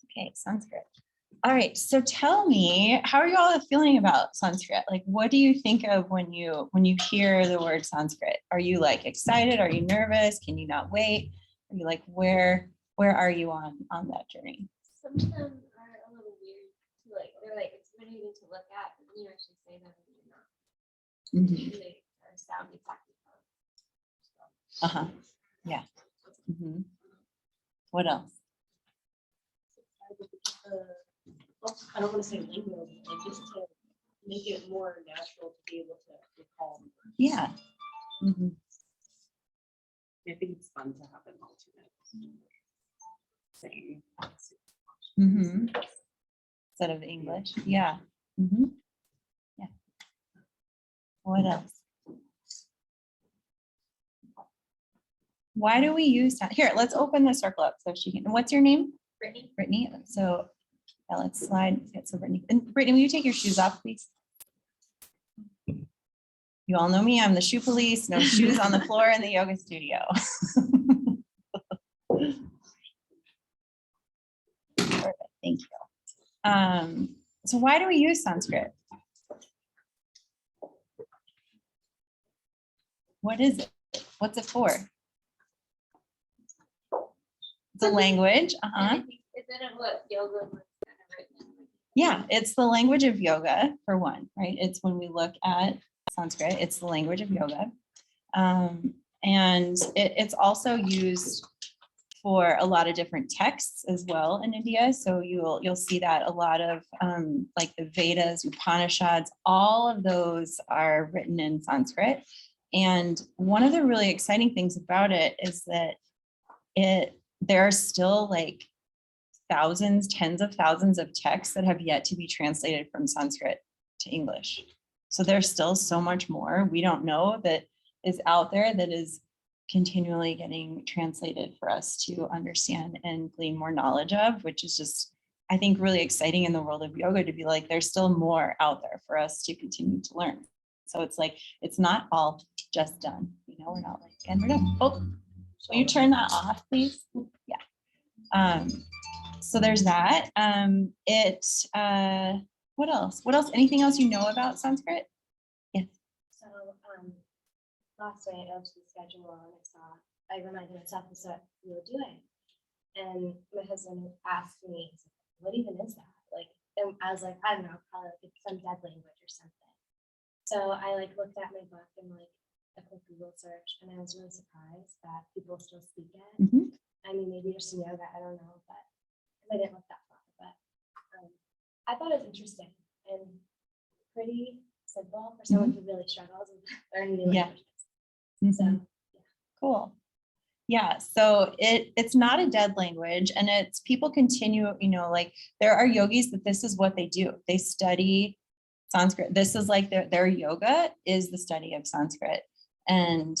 Okay, Sanskrit. All right, so tell me, how are you all feeling about Sanskrit? Like, what do you think of when you hear the word Sanskrit? Are you like excited? Are you nervous? Can you not wait? Are you like, where are you on that journey? Some of them are a little weird. Like they're like it's intimidating to look at, but when you actually say them, you're not. Mm-hmm. They sound exactly Uh-huh. Yeah. Mm-hmm. What else? I don't want to say lingo, like just to make it more natural to be able to recall. Yeah. Mm-hmm. I think it's fun to have an alternate saying. Mm-hmm. Instead of English. Yeah. Mm-hmm. Yeah. What else? Why do we use that? Here, let's open the circle up so she can. What's your name? Brittany. Brittany. So yeah, let's slide. Yeah, so Brittany. And Brittany, will you take your shoes off, please? You all know me. I'm the shoe police. No shoes on the floor in the yoga studio. Perfect. Thank you. So why do we use Sanskrit? What is it? What's it for? It's a language. Uh-huh. Isn't it what yoga was kind of written? Yeah, it's the language of yoga for one, right? It's when we look at Sanskrit, it's the language of yoga. And it's also used for a lot of different texts as well in India. So you'll see that a lot of like the Vedas, Upanishads, all of those are written in Sanskrit. And one of the really exciting things about it is that there are still like thousands, tens of thousands of texts that have yet to be translated from Sanskrit to English. So there's still so much more we don't know that is out there that is continually getting translated for us to understand and glean more knowledge of, which is just, I think, really exciting in the world of yoga to be like, there's still more out there for us to continue to learn. So it's like, it's not all just done, we're not like, and we're done. Oh, will you turn that off, please? Yeah. So there's that. What else? Anything else you know about Sanskrit? Yes. So last night I was to the schedule and I reminded myself of what we were doing. And my husband asked me, what even is that? Like, and I was like, I don't know, probably like it's some dead language or something. So I like looked at my book and like a quick Google search, and I was really surprised that people still speak it. Mm-hmm. I mean, maybe just to know that, I don't know, but I didn't look that far. But I thought it was interesting and pretty simple for someone who really struggles with learning new languages. Mm-hmm. So yeah. Cool. Yeah, so it's not a dead language, and it's people continue, like there are yogis that this is what they do. They study Sanskrit. This is like their yoga is the study of Sanskrit, and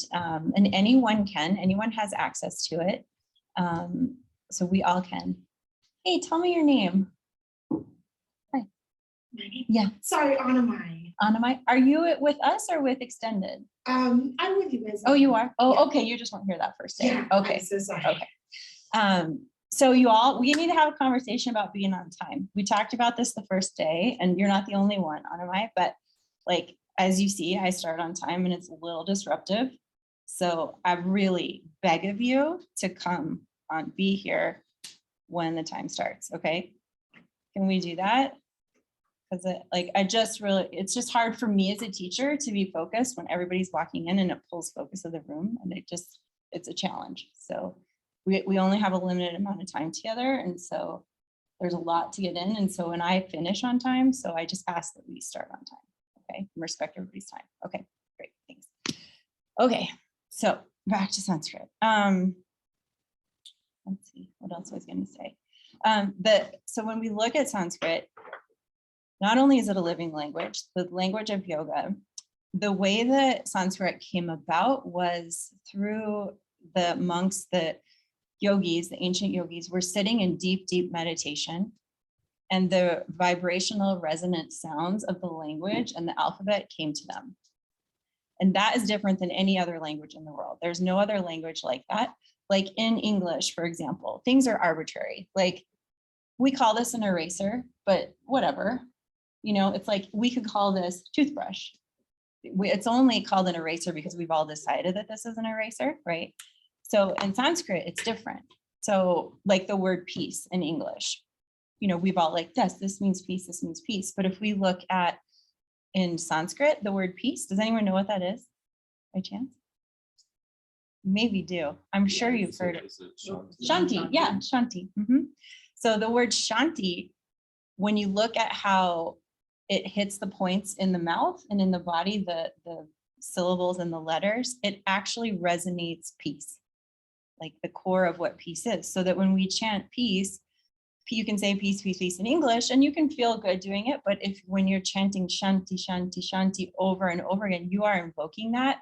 anyone has access to it. So we all can. Hey, tell me your name. Hi. My name? Yeah. Sorry, Anamai. Anamai, are you with us or with Extended? I'm with you guys. Oh, you are? Oh, Yeah. okay. You just weren't here that first day. Yeah. Okay. I'm so sorry. Okay. So we need to have a conversation about being on time. We talked about this the first day, and you're not the only one, Anamai, but like, as you see, I start on time and it's a little disruptive. So I really beg of you to come on, be here when the time starts. Okay. Can we do that? Because it's just hard for me as a teacher to be focused when everybody's walking in and it pulls focus of the room, and it's a challenge. So we only have a limited amount of time together, and so there's a lot to get in. And so when I finish on time, so I just ask that we start on time. Okay, respect everybody's time. Okay, great, thanks. Okay, so back to Sanskrit. Let's see, what else I was going to say. So when we look at Sanskrit, not only is it a living language, the language of yoga, the way that Sanskrit came about was through the monks, the yogis, the ancient yogis were sitting in deep, deep meditation, and the vibrational resonant sounds of the language and the alphabet came to them. And that is different than any other language in the world. There's no other language like that. like in English, for example, things are arbitrary. Like we call this an eraser, but whatever, you know, it's like we could call this toothbrush. It's only called an eraser because we've all decided that this is an eraser, right? So in Sanskrit, it's different. So like the word peace in English, you know, we've all like this means peace, this means peace. But if we look at in Sanskrit, the word peace, does anyone know what that is by chance? Maybe do. I'm sure you've heard it. Shanti, yeah, Shanti. So the word Shanti, when you look at how it hits the points in the mouth and in the body, the syllables and the letters, it actually resonates peace, like the core of what peace is. So that when we chant peace, you can say peace, peace, peace in English, and you can feel good doing it. But if when you're chanting Shanti, Shanti, Shanti over and over again, you are invoking that,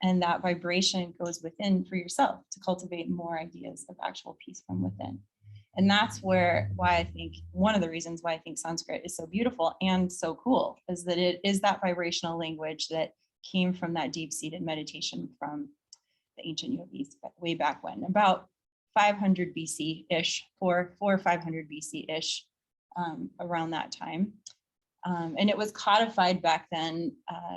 and that vibration goes within for yourself to cultivate more ideas of actual peace from within. And that's why I think one of the reasons why I think Sanskrit is so beautiful and so cool is that it is that vibrational language that came from that deep-seated meditation from the ancient yogis way back when, about 500 BC-ish, 400 or 500 BC-ish, around that time. And it was codified back then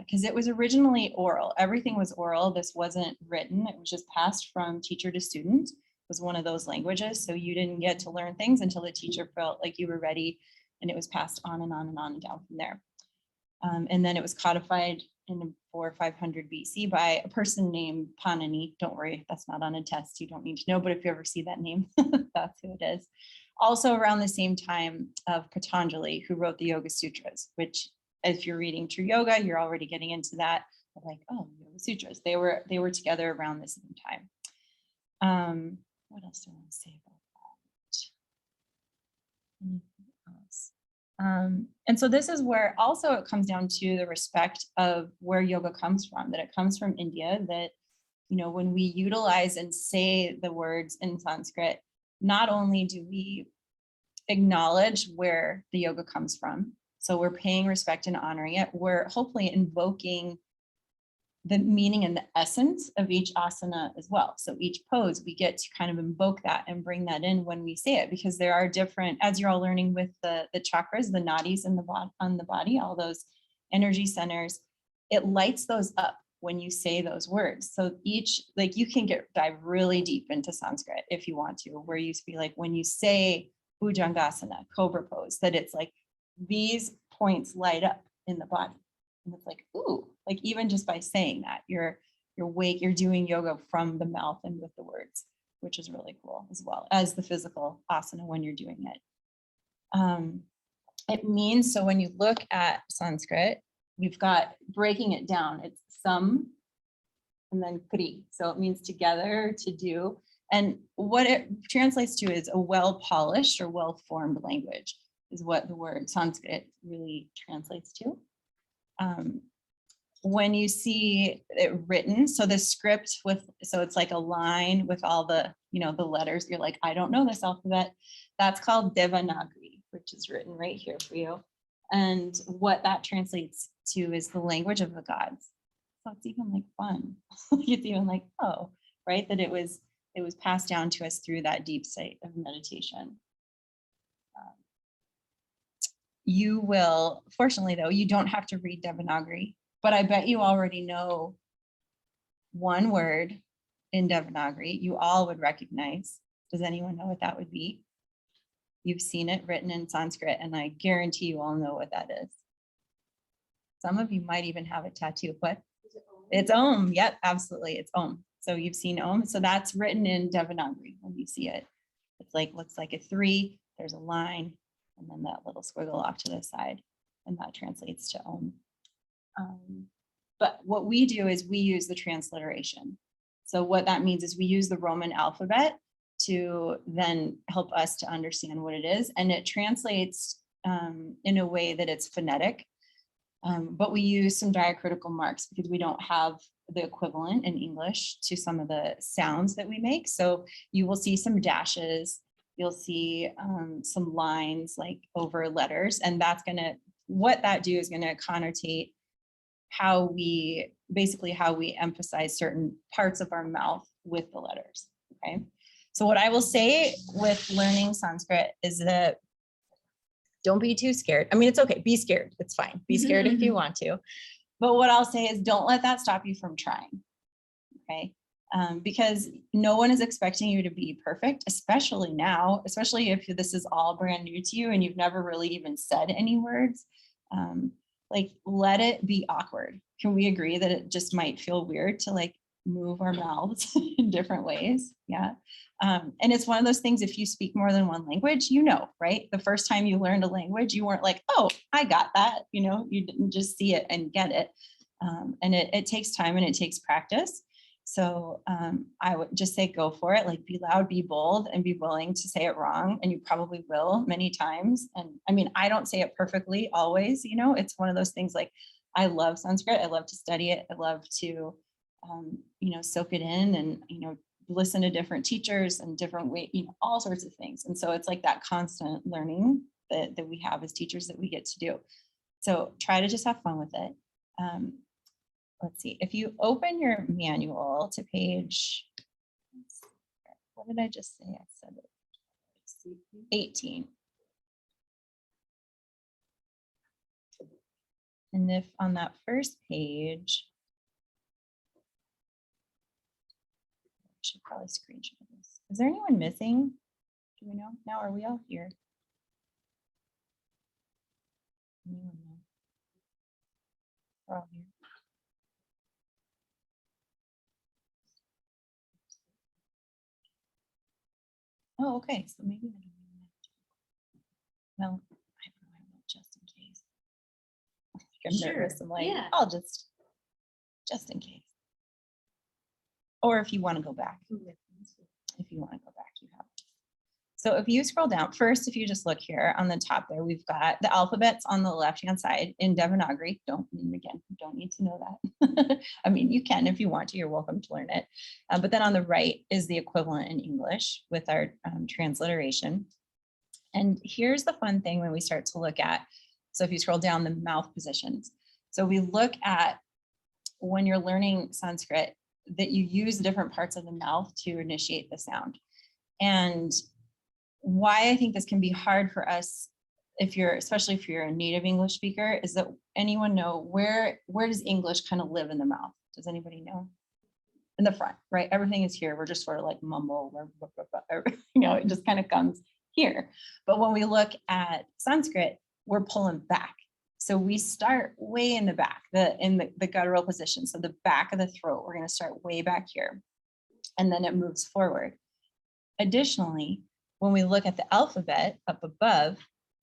because it was originally oral. Everything was oral. This wasn't written. It was just passed from teacher to student. It was one of those languages. So you didn't get to learn things until the teacher felt like you were ready, and it was passed on and on and on and down from there. And then it was codified in 400 or 500 BC by a person named Panini. Don't worry, that's not on a test. You don't need to know, but if you ever see that name, that's who it is. Also around the same time of Patanjali, who wrote the Yoga Sutras, which if you're reading True Yoga, you're already getting into that. Like, oh, Yoga Sutras. They were together around the same time. What else do I want to say about that? Anything else? And so this is where also it comes down to the respect of where yoga comes from, that it comes from India, that, you know, when we utilize and say the words in Sanskrit, not only do we acknowledge where the yoga comes from, so we're paying respect and honoring it, we're hopefully invoking the meaning and the essence of each asana as well. So each pose, we get to kind of invoke that and bring that in when we say it, because there are different, as you're all learning with the chakras, the nadis in the body, on the body, all those energy centers, it lights those up when you say those words. So each, like you can dive really deep into Sanskrit if you want to, where you be like, when you say Bhujangasana, cobra pose, that it's like these points light up in the body. And it's like, ooh, like even just by saying that, you're doing yoga from the mouth and with the words, which is really cool, as well as the physical asana when you're doing it. It means, so when you look at Sanskrit, we've got breaking it down. It's sam and then kri. So it means together, to do. And what it translates to is a well-polished or well-formed language is what the word Sanskrit really translates to. When you see it written, so the script so it's like a line with all the, you know, the letters, you're like, I don't know this alphabet. That's called Devanagari, which is written right here for you. And what that translates to is the language of the gods. So it's even like fun. It's even like, oh, right, that it was passed down to us through that deep state of meditation. You will, fortunately though, you don't have to read Devanagari, but I bet you already know one word in Devanagari you all would recognize. Does anyone know what that would be? You've seen it written in Sanskrit, and I guarantee you all know what that is. Some of you might even have a tattoo. What? It's Om. Yep, absolutely. It's Om. So you've seen Om. So that's written in Devanagari when you see it. It's like, looks like a 3. There's a line, and then that little squiggle off to the side, and that translates to Om. But what we do is we use the transliteration. So what that means is we use the Roman alphabet to then help us to understand what it is. And it translates in a way that it's phonetic, but we use some diacritical marks because we don't have the equivalent in English to some of the sounds that we make. So you will see some dashes, you'll see some lines like over letters, and that's gonna, what that do is gonna connotate how we emphasize certain parts of our mouth with the letters. Okay. So what I will say with learning Sanskrit is that don't be too scared. I mean, it's okay. Be scared. It's fine. Be scared if you want to. But what I'll say is don't let that stop you from trying. Okay. Because no one is expecting you to be perfect, especially now, especially if this is all brand new to you and you've never really even said any words. Like, let it be awkward. Can we agree that it just might feel weird to like move our mouths in different ways? Yeah. And it's one of those things, if you speak more than one language, you know, right? The first time you learned a language, you weren't like, oh, I got that. You know, you didn't just see it and get it. And it takes time and it takes practice. So I would just say, go for it. Like, be loud, be bold, and be willing to say it wrong. And you probably will many times. And I mean, I don't say it perfectly always, you know, it's one of those things like, I love Sanskrit. I love to study it. I love to, you know, soak it in and, you know, listen to different teachers and different ways, you know, all sorts of things. And so it's like that constant learning that we have as teachers that we get to do. So try to just have fun with it. Let's see, if you open your manual to page, what did I just say? I said it. 18. And if on that first page, I should probably screenshot this. Is there anyone missing? Do we know? Now, are we all here? Anyone know? We're all here. Oh, okay. So maybe I don't even have to. Well, I don't know, just in case. I'm Sure, nervous. I'm like, yeah. I'll just in case. Or if you want to go back, if you want to go back, you have. So if you scroll down first, if you just look here on the top there, we've got the alphabets on the left-hand side in Devanagari. Don't need to know that. I mean, you can if you want to, you're welcome to learn it. But then on the right is the equivalent in English with our transliteration. And here's the fun thing when we start to look at, so if you scroll down, the mouth positions. So we look at when you're learning Sanskrit that you use different parts of the mouth to initiate the sound. And why I think this can be hard for us, especially if you're a native English speaker, is that anyone know where does English kind of live in the mouth? Does anybody know? In the front, right? Everything is here. We're just sort of like mumble, or, you know, it just kind of comes here. But when we look at Sanskrit, we're pulling back. So we start way in the back, in the guttural position. So the back of the throat, we're going to start way back here, and then it moves forward. Additionally, when we look at the alphabet up above,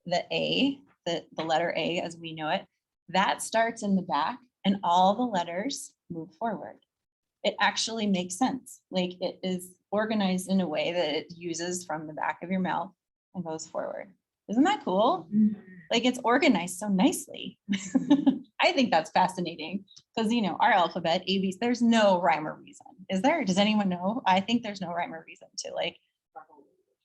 the A, the letter A as we know it, that starts in the back and all the letters move forward. It actually makes sense. Like, it is organized in a way that it uses from the back of your mouth and goes forward. Isn't that cool? Like, it's organized so nicely. I think that's fascinating because, you know, our alphabet, ABCs, there's no rhyme or reason. Is there? Does anyone know? I think there's no rhyme or reason to like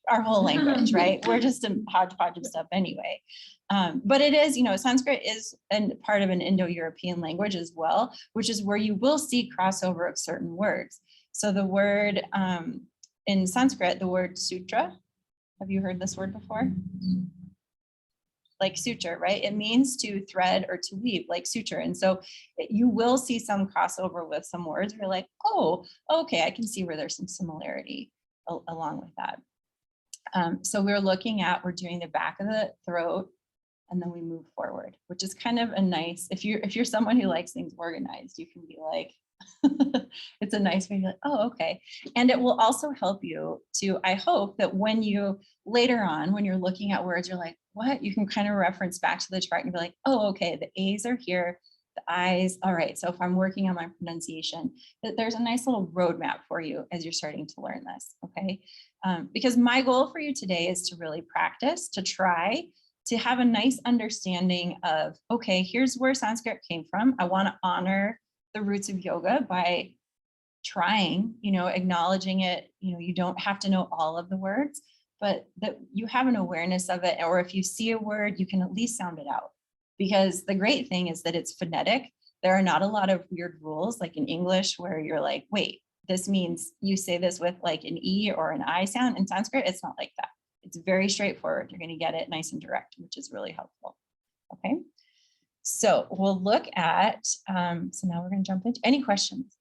our whole language, right? We're just a hodgepodge of stuff anyway. But it is, you know, Sanskrit is part of an Indo-European language as well, which is where you will see crossover of certain words. So the word in Sanskrit, the word sutra, have you heard this word before? Like suture, right? It means to thread or to weave, like suture. And so you will see some crossover with some words. You're like, oh, okay, I can see where there's some similarity along with that. So we're doing the back of the throat, and then we move forward, which is kind of a nice, if you're someone who likes things organized, you can be like, it's a nice way to be like, oh, okay. And it will also help you to, I hope that when you later on, when you're looking at words, you're like, what? You can kind of reference back to the chart and be like, oh, okay, the A's are here, the I's. All right. So if I'm working on my pronunciation, that there's a nice little roadmap for you as you're starting to learn this. Okay. Because my goal for you today is to really practice, to try to have a nice understanding of, okay, here's where Sanskrit came from. I want to honor the roots of yoga by trying, you know, acknowledging it. You know, you don't have to know all of the words, but that you have an awareness of it. Or if you see a word, you can at least sound it out. Because the great thing is that it's phonetic. There are not a lot of weird rules like in English where you're like, wait, this means you say this with like an E or an I sound. In Sanskrit, it's not like that. It's very straightforward. You're going to get it nice and direct, which is really helpful. Okay. So we'll look at, so now we're going to jump into any questions.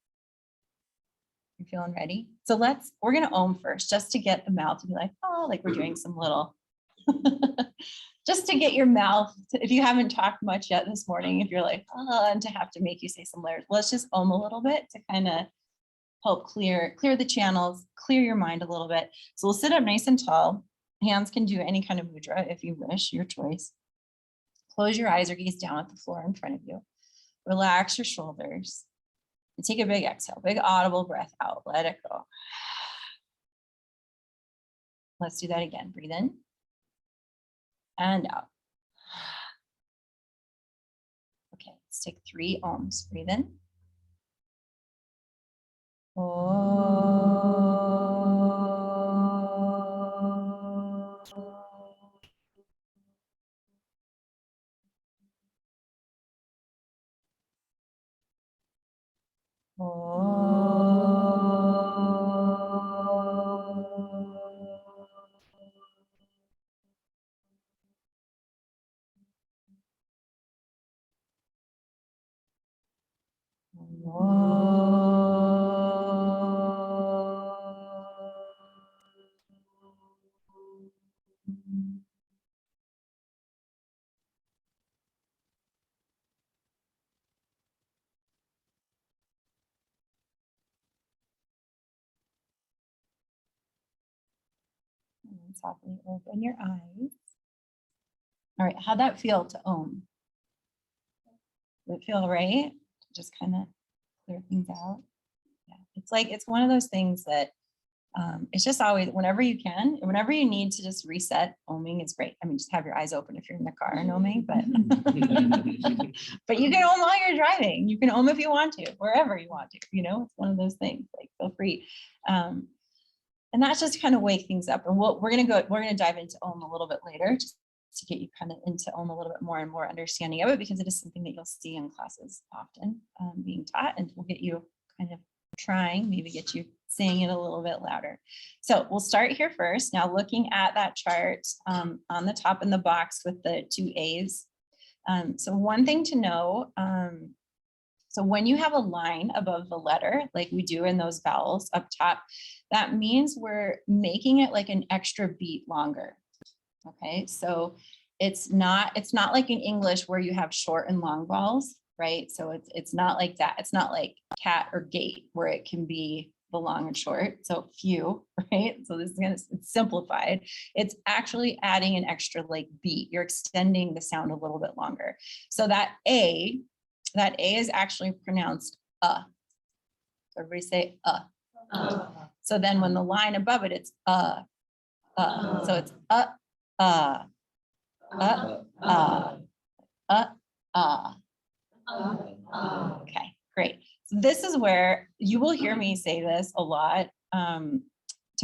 You feeling ready? So we're going to Om first, just to get the mouth to be like, oh, like we're doing some little, just to get your mouth, if you haven't talked much yet this morning, if you're like, oh, and to have to make you say some letters, let's just Om a little bit to kind of help clear the channels, clear your mind a little bit. So we'll sit up nice and tall. Hands can do any kind of mudra if you wish, your choice. Close your eyes or gaze down at the floor in front of you. Relax your shoulders. And take a big exhale, big audible breath out. Let it go. Let's do that again. Breathe in and out. Okay, let's take 3 Oms. Breathe in. And softly open your eyes. All right, how'd that feel to Om? Does it feel right? Just kind of clear things out. Yeah, it's one of those things that it's just always, whenever you can, whenever you need to just reset, Oming is great. I mean, just have your eyes open if you're in the car and Oming, but but you can Om while you're driving. You can Om if you want to, wherever you want to, it's one of those things, like feel free. And that's just kind of wake things up. And we're going to dive into Om a little bit later, just to get you kind of into Om a little bit more and more understanding of it, because it is something that you'll see in classes often being taught, and we'll get you kind of trying, maybe get you saying it a little bit louder. So we'll start here first. Now looking at that chart on the top in the box with the 2 A's. So one thing to know, so when you have a line above the letter, like we do in those vowels up top, that means we're making it like an extra beat longer. Okay, so it's not like in English where you have short and long vowels, right? So it's not like that. It's not like cat or gate where it can be the long and short. So few, right? So this is it's simplified. It's actually adding an extra like beat. You're extending the sound a little bit longer. So that A is actually pronounced So everybody say So then when the line above it, it's So it's Okay, great. So this is where you will hear me say this a lot, to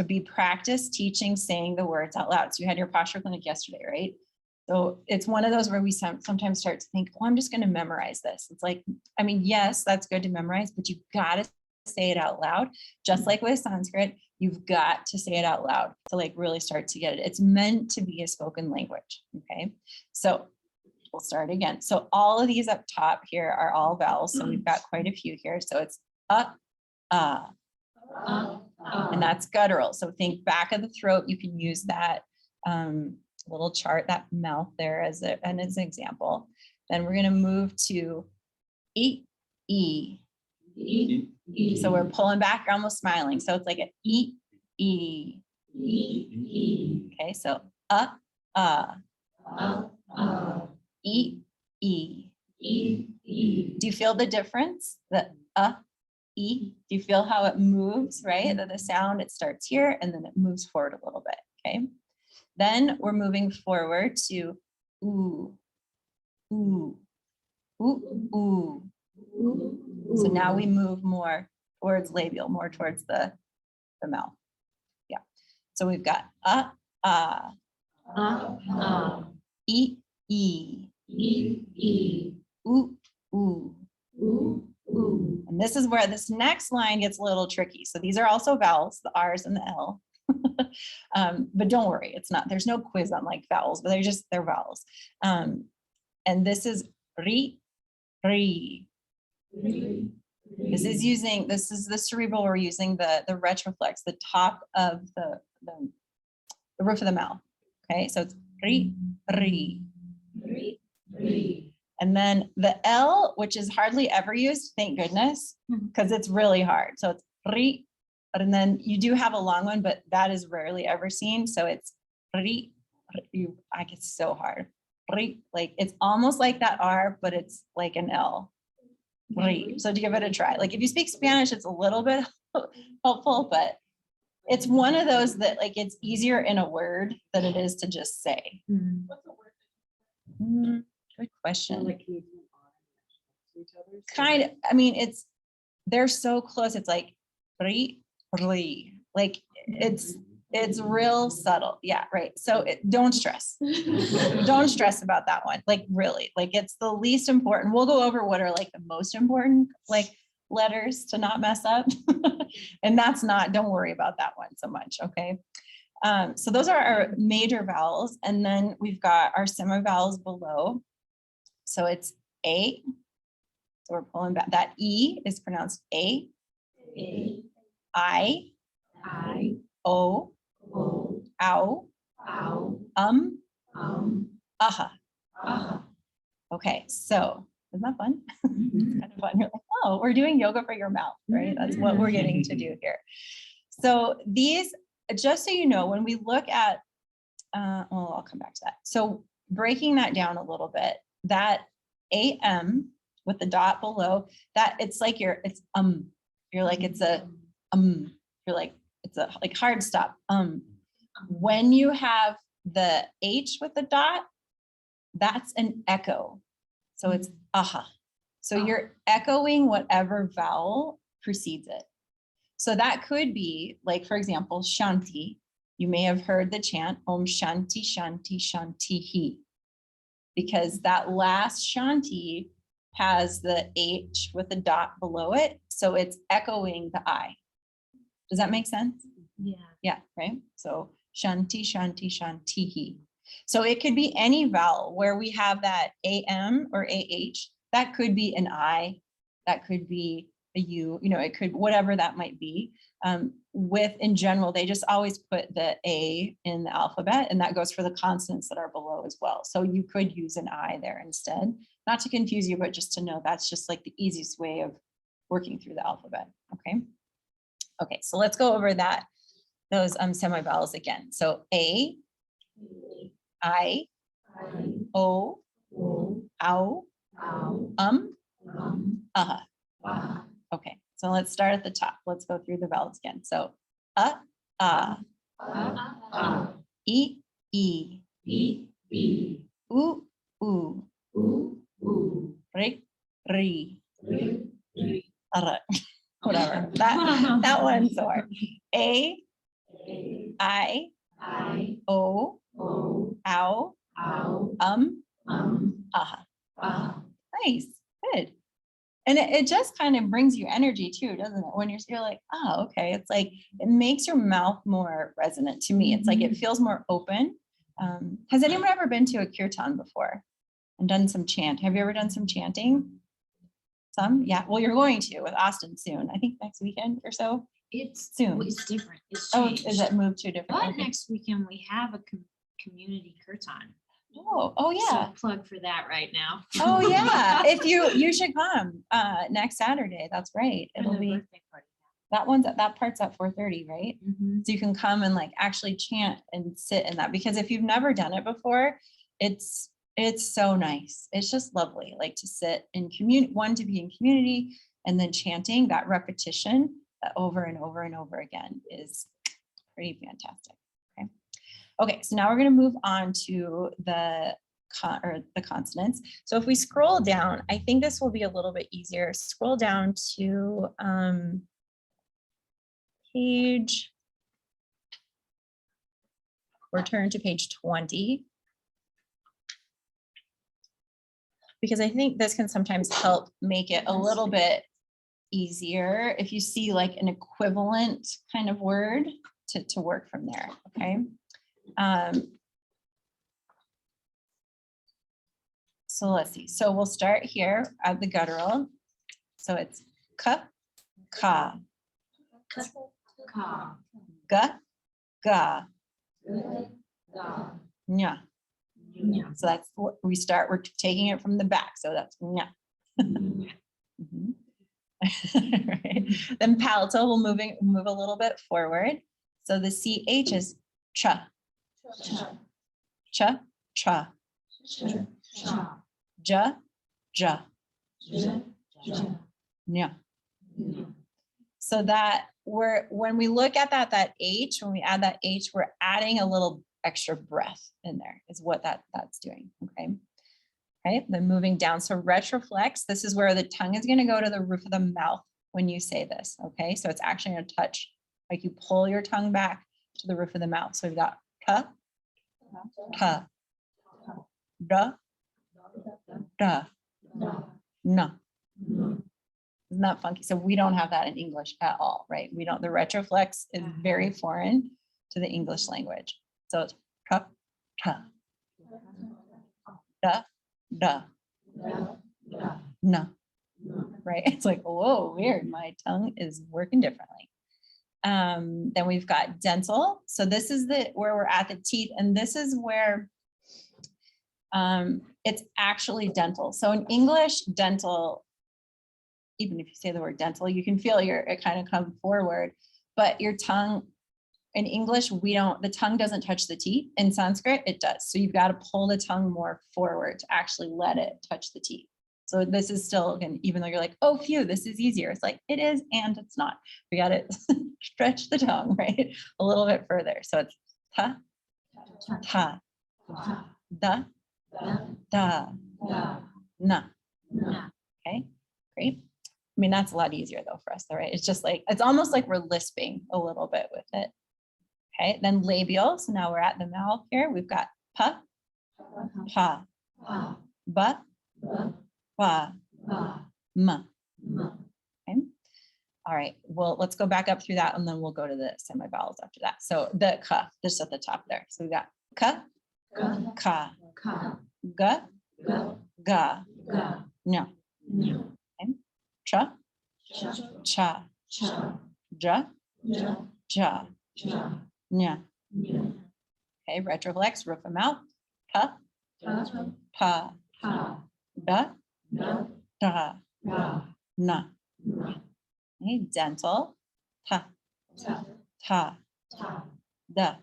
be practice teaching, saying the words out loud. So you had your posture clinic yesterday, right? So it's one of those where we sometimes start to think, oh, I'm just going to memorize this. It's like, I mean, yes, that's good to memorize, but you've got to say it out loud. Just like with Sanskrit, you've got to say it out loud to like really start to get it. It's meant to be a spoken language. Okay, so we'll start again. So all of these up top here are all vowels. So we've got quite a few here. So it's and that's guttural. So think back of the throat. You can use that little chart, that mouth there as an example. Then we're going to move to E. So we're pulling back, you're almost smiling. So it's like an E. Okay, so E. Do you feel the difference? The E. Do you feel how it moves, right? That the sound, it starts here and then it moves forward a little bit. Okay. Then we're moving forward to ooh. So now we move more towards labial, more towards the mouth. Yeah. So we've got E. Ooh. And this is where this next line gets a little tricky. So these are also vowels, the R's and the L. But don't worry, it's not, there's no quiz on like vowels, but they're vowels. And this is ri, ri. This is the cerebral, we're using the retroflex, the top of the roof of the mouth. Okay, so it's ri, ri. And then the L, which is hardly ever used, thank goodness, because it's really hard. So it's ri, and then you do have a long one, but that is rarely ever seen. So it's ri, I get so hard. Ri, like it's almost like that R, but it's like an L. Ri. So to give it a try. Like if you speak Spanish, it's a little bit helpful, but it's one of those that like it's easier in a word than it is to just say. Good question. Kind of, I mean, they're so close. It's like ri, ri. Like it's real subtle. Yeah, right. So don't stress. Don't stress about that one. Like really, like it's the least important. We'll go over what are like the most important like letters to not mess up. And that's not, don't worry about that one so much. Okay. So those are our major vowels. And then we've got our semivowels below. So it's A. So we're pulling back. That E is pronounced A. I. O. Ow. Aha. Okay, so isn't that fun? It's kind of fun. You're like, oh, we're doing yoga for your mouth, right? That's what we're getting to do here. So these, just so you know, when we look at, well, I'll come back to that. So breaking that down a little bit, that AM with the dot below, that it's like you're like, it's a, you're like, it's a like hard stop. When you have the H with the dot, that's an echo. So it's aha. So you're echoing whatever vowel precedes it. So that could be like, for example, Shanti. You may have heard the chant Om Shanti Shanti Shantihi, because that last Shanti has the H with the dot below it. So it's echoing the I. Does that make sense? Yeah. Yeah, right. So Shanti Shanti Shantihi. So it could be any vowel where we have that AM or AH. That could be an I, that could be a U, you know, it could, whatever that might be. In general, they just always put the A in the alphabet, and that goes for the consonants that are below as well. So you could use an I there instead, not to confuse you, but just to know that's just like the easiest way of working through the alphabet. Okay. Okay, so let's go over those semivowels again. So A, I, O, ow, aha. Okay, so let's start at the top. Let's go through the vowels again. So E, ri, whatever. That one's so hard. A, I, O, ow, aha. Nice, good. And it just kind of brings you energy too, doesn't it? When you're like, oh, okay. It's like, it makes your mouth more resonant to me. It's like, it feels more open. Has anyone ever been to a kirtan before and done some chant? Have you ever done some chanting? Some? Yeah. Well, you're going to with Austin soon. I think next weekend or so. It's Soon. It's different. It's Oh, changed. is it moved to a different? But okay. next weekend we have a community kirtan. Oh yeah. So plug for that right now. Oh yeah. If you should come next Saturday. That's right. And It'll the be birthday party. that part's at 4:30, right? So you can come and like actually chant and sit in that, because if you've never done it before, it's so nice. It's just lovely, like to sit in community, to be in community, and then chanting, that repetition over and over and over again is pretty fantastic. Okay. Okay, so now we're going to move on to the consonants. So if we scroll down, I think this will be a little bit easier. Scroll down to turn to page 20. Because I think this can sometimes help make it a little bit easier if you see like an equivalent kind of word to work from there, okay? So let's see. So we'll start here at the guttural. So it's ka, ka, Ka, ga, ga, ga, nya. nya, So that's what we start. We're taking it from the back. So that's nya. nya. Mhm. Right. Then palatal will move a little bit forward. So the CH is cha, Cha, cha, cha, cha, cha, ja, ja, ja, ja, nya. nya. So that when we look at that H, when we add that H, we're adding a little extra breath in there is what that's doing, okay? Okay, then moving down, so retroflex, this is where the tongue is gonna go to the roof of the mouth when you say this, okay? So it's actually gonna touch, like you pull your tongue back to the roof of the mouth. So we've got ka, ka, da, da, na. Isn't that funky? So we don't have that in English at all, right? We don't, the retroflex is very foreign to the English language. So it's ka, ka, da, da, na, right? It's like, whoa, weird. My tongue is working differently. Then we've got dental. So this is where we're at the teeth, and this is where it's actually dental. So in English, dental, even if you say the word dental, you can feel it kind of come forward, but your tongue in English, the tongue doesn't touch the teeth. In Sanskrit, it does. So you've got to pull the tongue more forward to actually let it touch the teeth. So this is still, again, even though you're like, oh, phew, this is easier. It's like, it is, and it's not. We got to stretch the tongue, right? A little bit further. So it's ta, ta, da, da, na. Okay, great. I mean, that's a lot easier though for us, though, right? It's just like, it's almost like we're lisping a little bit with it. Okay, then labial. So now we're at the mouth here. We've got pa, pa, ba, ba, ma. Okay. All right, well, let's go back up through that and then we'll go to the semi-vowels after that. So the ka, just at the top there. So we got ka, ka, ga, ga, nya. Okay. Cha, cha, ja, ja, nya. Okay, retroflex, roof of mouth. Pa, pa, da, da, na. Okay, dental. Ta, ta, da,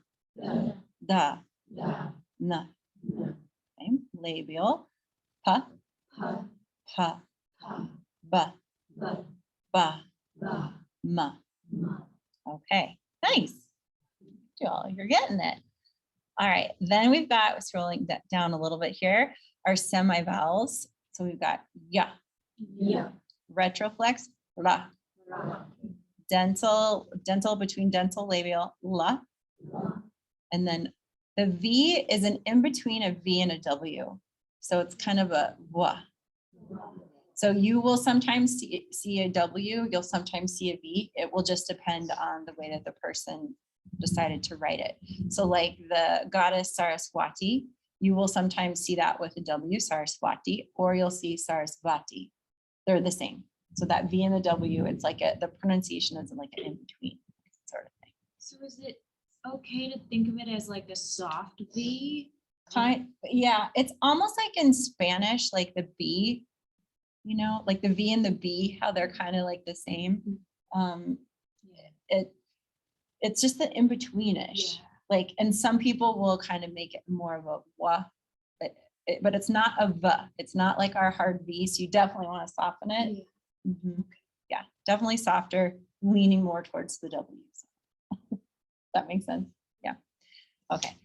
da, na. Okay, labial. Pa, pa, ba, ba, ma. Okay, nice. You're getting it. All right, then we've got, scrolling down a little bit here, our semi-vowels. So we've got ya, retroflex, la, dental between dental labial, la, and then the V is an in between a V and a W. So it's kind of a wa. So you will sometimes see a W, you'll sometimes see a V. It will just depend on the way that the person decided to write it. So like the goddess Saraswati, you will sometimes see that with a W, Saraswati, or you'll see Sarasvati. They're the same. So that V and the W, it's like the pronunciation is like an in-between sort of thing. So is it okay to think of it as like a soft V? Yeah, it's almost like in Spanish, like the B, you know, like the V and the B, how they're kind of like the same. It's just the in-betweenish. Like, and some people will kind of make it more of a wa, but it's not a v. It's not like our hard V. So you definitely want to soften it. Yeah, definitely softer, leaning more towards the W's. That makes sense. Yeah. Okay.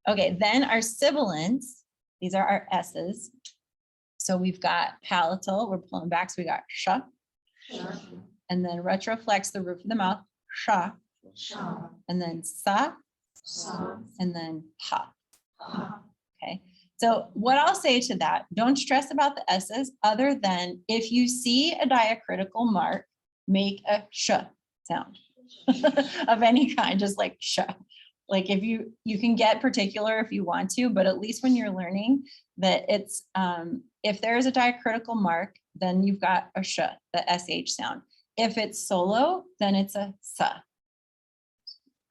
Okay. Then our sibilants, these are our S's. So we've got palatal, we're pulling back. So we got sh, and then retroflex the roof of the mouth, sh, and then sa, and then ha. Okay. So what I'll say to that, don't stress about the S's other than if you see a diacritical mark make a sh sound of any kind, just like sh. Like if you can get particular if you want to, but at least when you're learning that it's, if there is a diacritical mark, then you've got a sh, the sh sound. If it's solo, then it's a sa.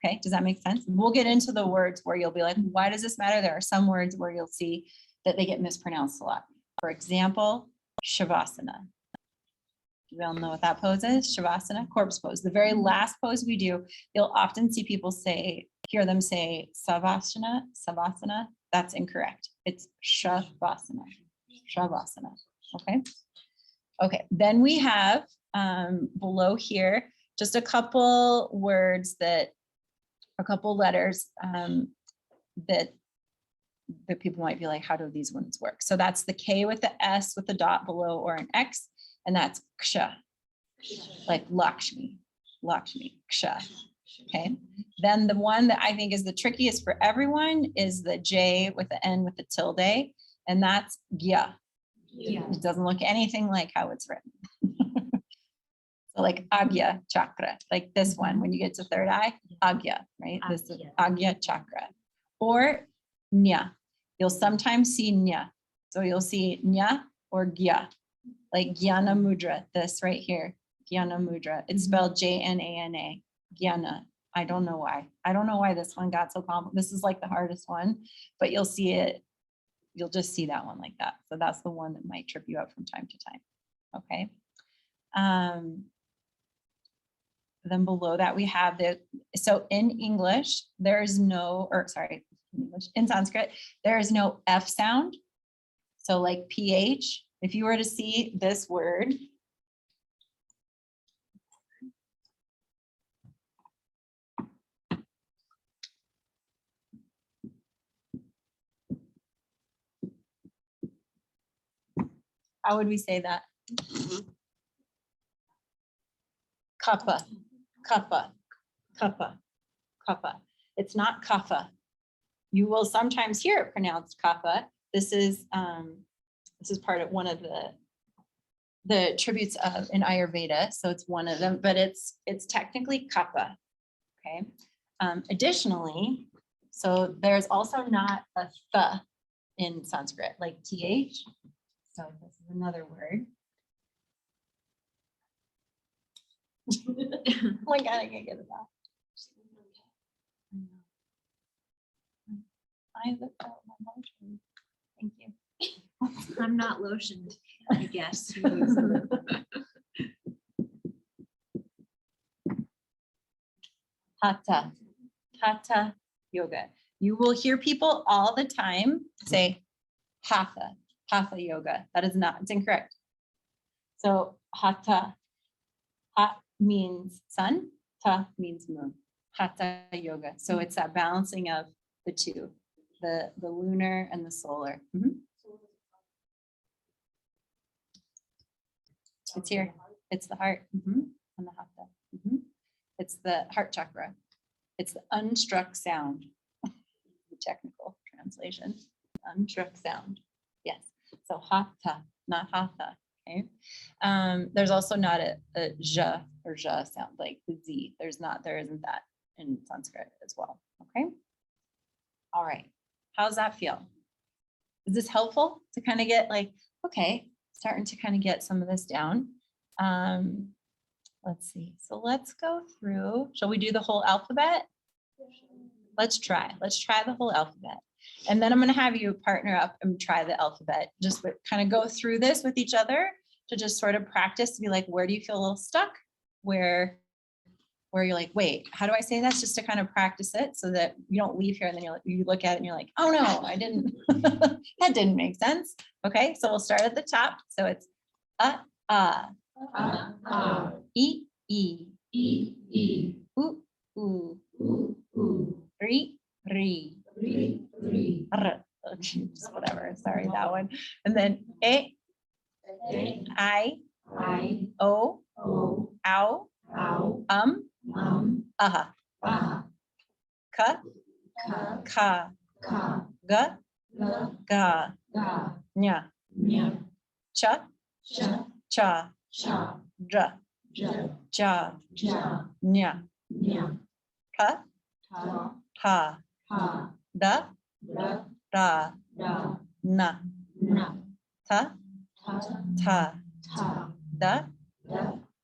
Okay, does that make sense? We'll get into the words where you'll be like, why does this matter? There are some words where you'll see that they get mispronounced a lot. For example, shavasana. We all know what that pose is, shavasana, corpse pose. The very last pose we do, you'll often see people say, hear them say savasana, savasana. That's incorrect. It's shavasana, shavasana, okay? Okay, then we have below here, just a couple words that, a couple letters that people might be like, how do these ones work? So that's the K with the S with the dot below or an X, and that's ksha, like Lakshmi, Lakshmi, ksha, okay? Then the one that I think is the trickiest for everyone is the J with the N with the tilde, and that's gya. Yeah. It doesn't look anything like how it's written. So like Agya chakra, like this one, when you get to third eye, Agya, right? This is Agya chakra. Or Nya. You'll sometimes see Nya. So you'll see Nya or Gya, like Jnana Mudra, this right here, Jnana Mudra. It's spelled Jnana, Jnana. I don't know why. I don't know why this one got so complicated. This is like the hardest one, but you'll see it. You'll just see that one like that. So that's the one that might trip you up from time to time. Okay. Then below that we have the, so in English, there's no, or sorry, in Sanskrit, there is no F sound. So like PH, if you were to see this word, how would we say that? Kappa, kappa, kappa, kappa. It's not kapha. You will sometimes hear it pronounced kappa. This is part of one of the tributes of in Ayurveda. So it's one of them, but it's technically kappa. Okay. Additionally, so there's also not a th in Sanskrit like th. So this is another word. Oh my God, I can't get it out. I looked out my lotion. Thank you. I'm not lotioned, I guess. Hatha, hatha yoga. You will hear people all the time say hatha, hatha yoga. That is not, it's incorrect. So hatha, hat means sun, ta means moon, hatha yoga. So it's that balancing of the two, the lunar and the solar. It's here, it's the heart, and the hatha. It's the heart chakra. It's the unstruck sound, the technical translation, unstruck sound. Yes, so hatha, not hatha. Okay. There's also not a ja or ja sound like the Z. There isn't that in Sanskrit as well. Okay. All right. How's that feel? Is this helpful to kind of get like, okay, starting to kind of get some of this down? Let's see. So let's go through. Shall we do the whole alphabet? Let's try the whole alphabet. And then I'm going to have you partner up and try the alphabet. Just kind of go through this with each other to just sort of practice to be like, where do you feel a little stuck? Where you're like, wait, how do I say that? Just to kind of practice it so that you don't leave here and then you look at it and you're like, oh no, I didn't, that didn't make sense. Okay, so we'll start at the top. So it's e, u, ri, just whatever, sorry, that one. And then I, o, ow, aha, ka, ga, nya, cha, dra, ja, nya, ka, ha, da, da, na, ta, ta, da,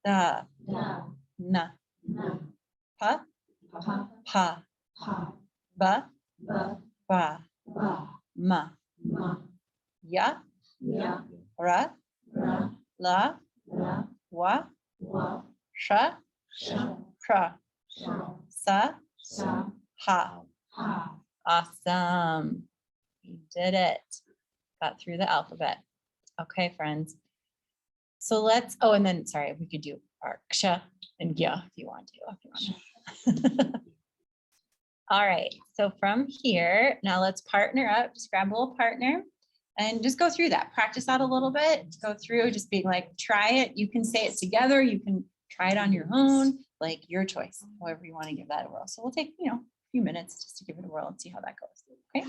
da, na, pa, pa, ba, ba, ma, ya, ra, la, wa, sha, pra, sa, ha. Awesome. You did it. Got through the alphabet. Okay, friends. So let's, oh, and then, sorry, we could do our ksha and gya if you want to. All right, so from here, now let's partner up, just grab a little partner and just go through that. Practice that a little bit, go through just being like, try it. You can say it together. You can try it on your own, like your choice, however you want to give that a whirl. So we'll take, a few minutes just to give it a whirl and see how that goes. Okay.